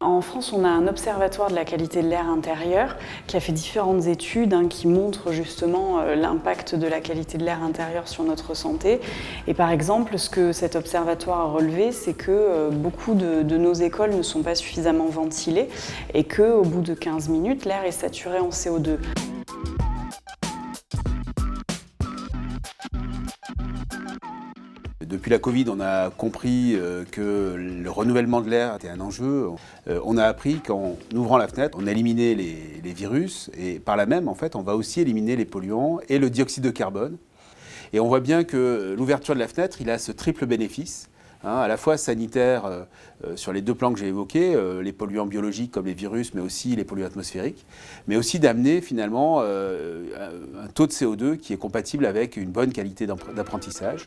En France, on a un observatoire de la qualité de l'air intérieur qui a fait différentes études qui montrent justement l'impact de la qualité de l'air intérieur sur notre santé. Et par exemple, ce que cet observatoire a relevé, c'est que beaucoup de nos écoles ne sont pas suffisamment ventilées et qu'au bout de 15 minutes, l'air est saturé en CO2. Depuis la Covid, on a compris que le renouvellement de l'air était un enjeu. On a appris qu'en ouvrant la fenêtre, on éliminait les virus et par là même, en fait, on va aussi éliminer les polluants et le dioxyde de carbone. Et on voit bien que l'ouverture de la fenêtre, il a ce triple bénéfice, à la fois sanitaire sur les deux plans que j'ai évoqués, les polluants biologiques comme les virus, mais aussi les polluants atmosphériques, mais aussi d'amener finalement un taux de CO2 qui est compatible avec une bonne qualité d'apprentissage.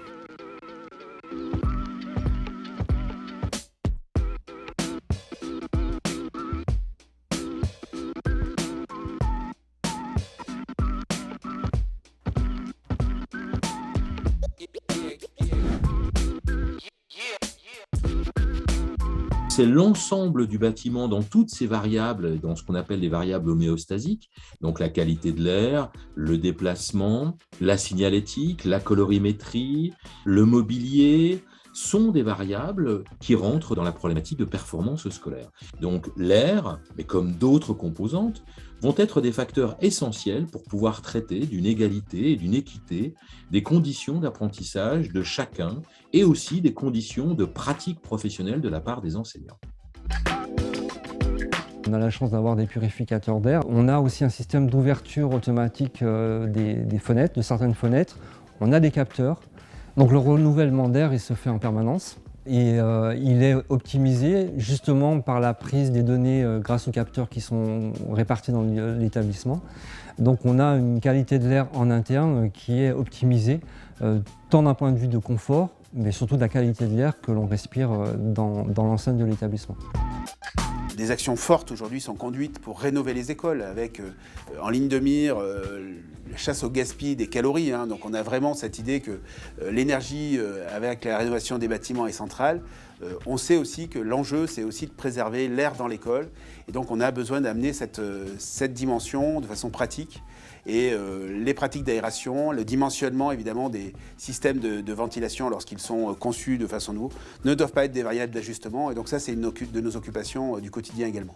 C'est l'ensemble du bâtiment dans toutes ces variables, dans ce qu'on appelle les variables homéostasiques, donc la qualité de l'air, le déplacement, la signalétique, la colorimétrie, le mobilier, sont des variables qui rentrent dans la problématique de performance scolaire. Donc l'air, mais comme d'autres composantes, vont être des facteurs essentiels pour pouvoir traiter d'une égalité et d'une équité des conditions d'apprentissage de chacun et aussi des conditions de pratique professionnelle de la part des enseignants. On a la chance d'avoir des purificateurs d'air. On a aussi un système d'ouverture automatique des fenêtres, de certaines fenêtres. On a des capteurs. Donc le renouvellement d'air, il se fait en permanence. Et il est optimisé justement par la prise des données grâce aux capteurs qui sont répartis dans l'établissement. Donc on a une qualité de l'air en interne qui est optimisée, tant d'un point de vue de confort, mais surtout de la qualité de l'air que l'on respire dans l'enceinte de l'établissement. Des actions fortes aujourd'hui sont conduites pour rénover les écoles avec en ligne de mire la chasse au gaspillage des calories. Donc on a vraiment cette idée que l'énergie avec la rénovation des bâtiments est centrale. On sait aussi que l'enjeu, c'est aussi de préserver l'air dans l'école. Et donc on a besoin d'amener cette dimension de façon pratique. Et les pratiques d'aération, le dimensionnement évidemment des systèmes de ventilation lorsqu'ils sont conçus de façon nouvelle ne doivent pas être des variables d'ajustement. Et donc ça, c'est une de nos occupations du quotidien également.